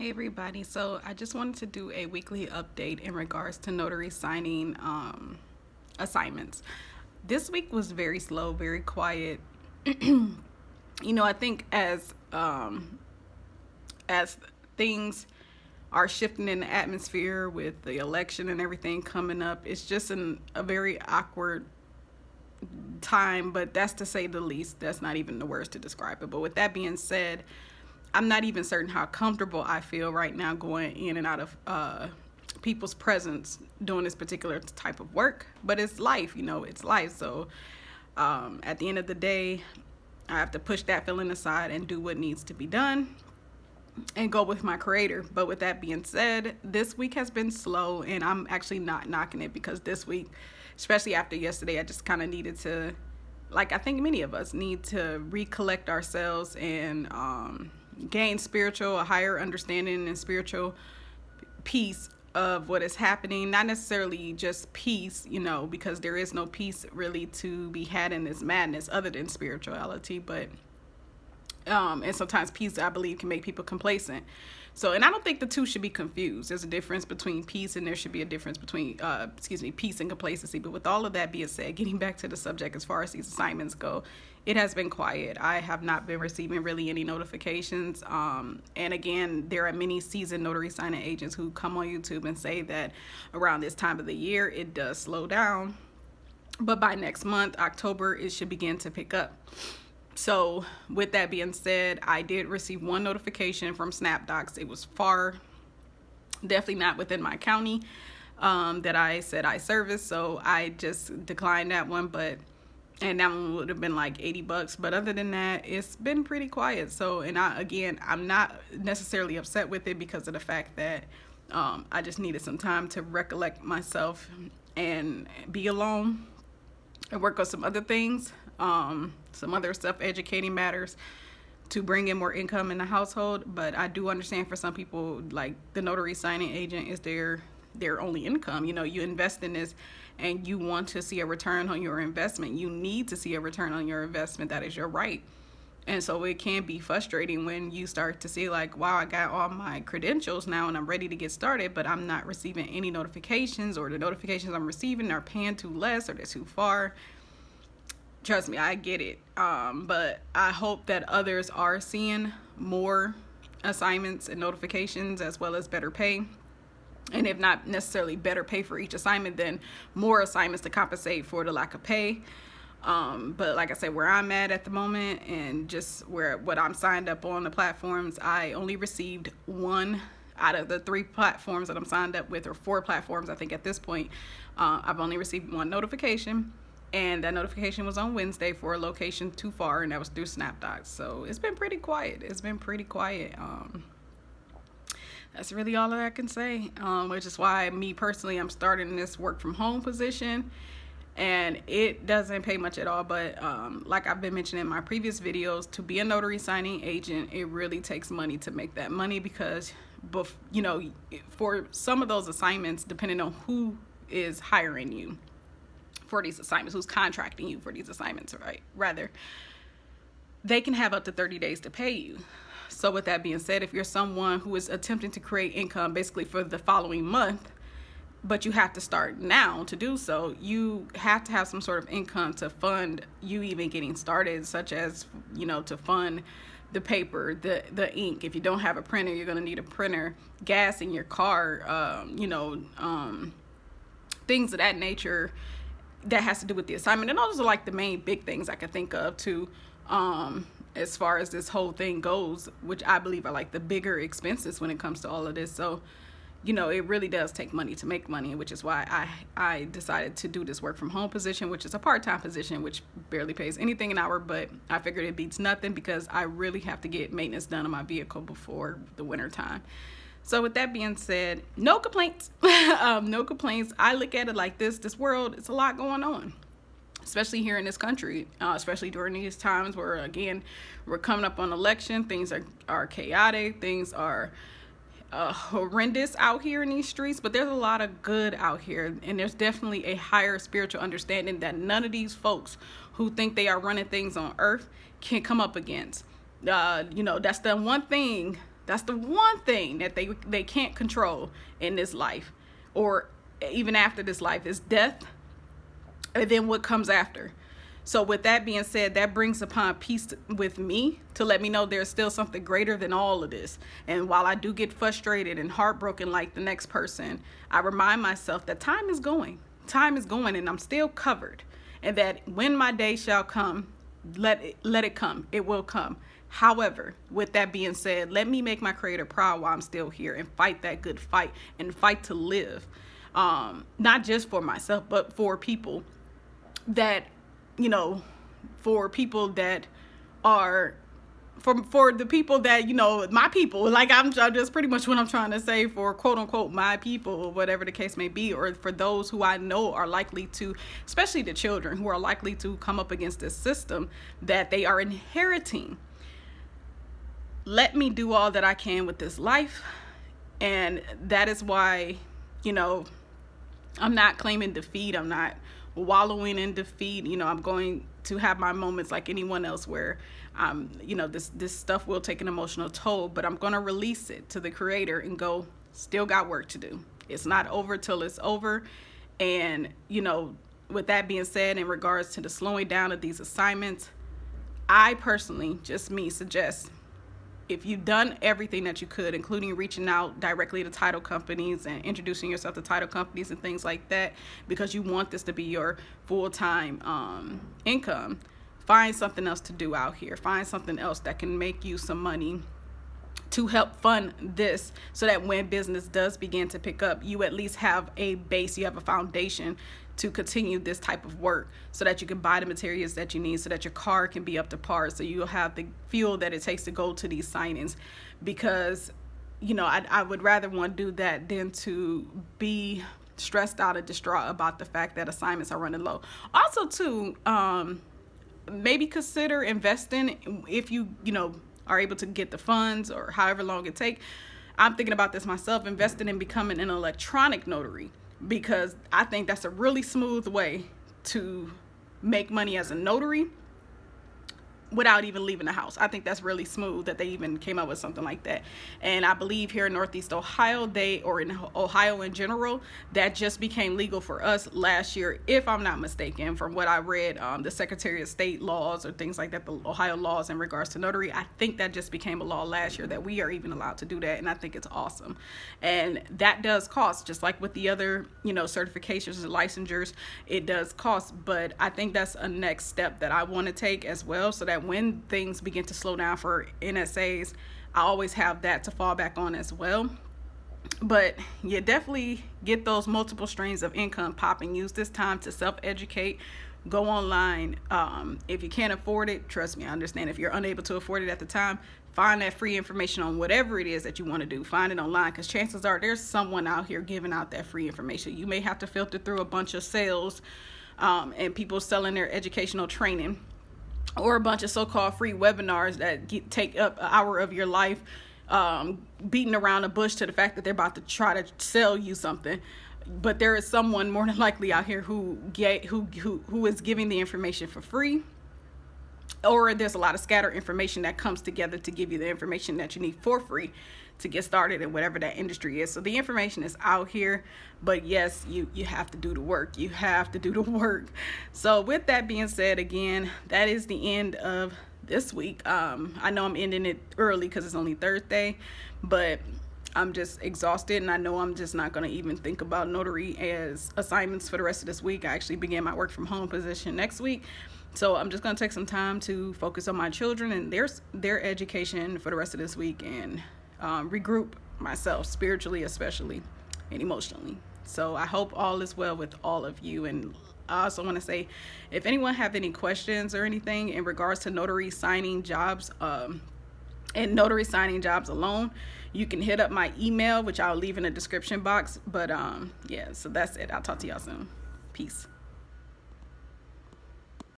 Hey everybody, so I just wanted to do a weekly update in regards to notary signing assignments. This week was very slow, very quiet. I think as things are shifting in the atmosphere with the election and everything coming up, it's just a very awkward time, but that's to say the least. That's not even the words to describe it. But with that being said, I'm not even certain how comfortable I feel right now going in and out of people's presence doing this particular type of work. But it's life, it's life. So at the end of the day, I have to push that feeling aside and do what needs to be done and go with my creator. But with that being said, this week has been slow, and I'm actually not knocking it, because this week, especially after yesterday, I just kind of needed to, like I think many of us need to recollect ourselves and gain a higher understanding and spiritual peace of what is happening. Not necessarily just peace, because there is no peace really to be had in this madness other than spirituality, but and sometimes peace, I believe, can make people complacent. So, and I don't think the two should be confused. There's a difference between peace, and there should be a difference between, peace and complacency. But with all of that being said, getting back to the subject as far as these assignments go, it has been quiet. I have not been receiving really any notifications. And again, there are many seasoned notary signing agents who come on YouTube and say that around this time of the year, it does slow down. But by next month, October, it should begin to pick up. So with that being said, I did receive one notification from SnapDocs. It was definitely not within my county that I said I serviced. So I just declined that one, and that one would have been like $80. But other than that, it's been pretty quiet. So, and I'm not necessarily upset with it because of the fact that I just needed some time to recollect myself and be alone and work on some other things. Some other stuff, educating matters to bring in more income in the household. But I do understand for some people, like the notary signing agent is their only income. You invest in this and you want to see a return on your investment. You need to see a return on your investment. That is your right. And so it can be frustrating when you start to see like, wow, I got all my credentials now and I'm ready to get started, but I'm not receiving any notifications, or the notifications I'm receiving are paying too less, or they're too far. Trust me, I get it. But I hope that others are seeing more assignments and notifications, as well as better pay. And if not necessarily better pay for each assignment, then more assignments to compensate for the lack of pay. But like I said, where I'm at the moment, and just what I'm signed up on the platforms, I only received one out of the 3 platforms that I'm signed up with, or 4 platforms, I think at this point. I've only received one notification. And that notification was on Wednesday for a location too far, and that was through SnapDocs. So it's been pretty quiet. That's really all that I can say, which is why me personally, I'm starting this work from home position, and it doesn't pay much at all. But like I've been mentioning in my previous videos, to be a notary signing agent, it really takes money to make that money, because for some of those assignments, depending on who is hiring you for these assignments, who's contracting you for these assignments, right? Rather, they can have up to 30 days to pay you. So with that being said, if you're someone who is attempting to create income basically for the following month, but you have to start now to do so, you have to have some sort of income to fund you even getting started, such as, to fund the paper, the ink. If you don't have a printer, you're going to need a printer, gas in your car, things of that nature that has to do with the assignment. And those are like the main big things I could think of too, as far as this whole thing goes, which I believe are like the bigger expenses when it comes to all of this. So, it really does take money to make money, which is why I decided to do this work from home position, which is a part-time position, which barely pays anything an hour, but I figured it beats nothing, because I really have to get maintenance done on my vehicle before the winter time. So with that being said, no complaints. No complaints. I look at it like this world, it's a lot going on, especially here in this country, especially during these times where, again, we're coming up on election. Things are chaotic. Things are horrendous out here in these streets, but there's a lot of good out here, and there's definitely a higher spiritual understanding that none of these folks who think they are running things on earth can come up against. That's the one thing That's the one thing that they can't control in this life, or even after this life, is death, and then what comes after. So with that being said, that brings upon peace with me to let me know there's still something greater than all of this. And while I do get frustrated and heartbroken like the next person, I remind myself that time is going. Time is going, and I'm still covered. And that when my day shall come, let it come. It will come. However, with that being said, let me make my Creator proud while I'm still here and fight that good fight and fight to live. Not just for myself, but for people that, for people that are, for the people that, my people, like I'm just pretty much what I'm trying to say, for quote unquote my people, or whatever the case may be, or for those who I know are likely to, especially the children who are likely to come up against this system that they are inheriting. Let me do all that I can with this life. And that is why, I'm not claiming defeat. I'm not wallowing in defeat. I'm going to have my moments like anyone else where, this stuff will take an emotional toll, but I'm going to release it to the Creator and go, still got work to do. It's not over till it's over. And, with that being said, in regards to the slowing down of these assignments, I personally, just me, suggest, if you've done everything that you could, including reaching out directly to title companies and introducing yourself to title companies and things like that, because you want this to be your full-time income, find something else to do out here. Find something else that can make you some money to help fund this, so that when business does begin to pick up, you at least have a base, you have a foundation to continue this type of work, so that you can buy the materials that you need, so that your car can be up to par, so you'll have the fuel that it takes to go to these signings. Because I would rather want to do that than to be stressed out and distraught about the fact that assignments are running low. Also too, maybe consider investing if you are able to get the funds, or however long it take. I'm thinking about this myself, investing in becoming an electronic notary, because I think that's a really smooth way to make money as a notary without even leaving the house. I think that's really smooth that they even came up with something like that. And I believe here in Northeast Ohio, or in Ohio in general, that just became legal for us last year, if I'm not mistaken, from what I read, the Secretary of State laws or things like that, the Ohio laws in regards to notary. I think that just became a law last year that we are even allowed to do that, and I think it's awesome. And that does cost, just like with the other, certifications and licensures, it does cost. But I think that's a next step that I want to take as well, so that when things begin to slow down for NSAs, I always have that to fall back on as well. But you definitely get those multiple streams of income popping. Use this time to self-educate. Go online. If you can't afford it, trust me, I understand. If you're unable to afford it at the time, find that free information on whatever it is that you want to do. Find it online, because chances are there's someone out here giving out that free information. You may have to filter through a bunch of sales and people selling their educational training, or a bunch of so-called free webinars that take up an hour of your life, beating around the bush to the fact that they're about to try to sell you something. But there is someone more than likely out here who is giving the information for free, or there's a lot of scatter information that comes together to give you the information that you need for free to get started in whatever that industry is. So the information is out here, but yes, you have to do the work. You have to do the work. So with that being said, again, that is the end of this week. I know I'm ending it early because it's only Thursday, but I'm just exhausted, and I know I'm just not going to even think about notary as assignments for the rest of this week. I actually begin my work from home position next week. So I'm just going to take some time to focus on my children and their education for the rest of this week, and regroup myself spiritually, especially, and emotionally. So I hope all is well with all of you. And I also want to say, if anyone have any questions or anything in regards to notary signing jobs, and notary signing jobs alone, you can hit up my email, which I'll leave in the description box. But yeah, so that's it. I'll talk to y'all soon. Peace.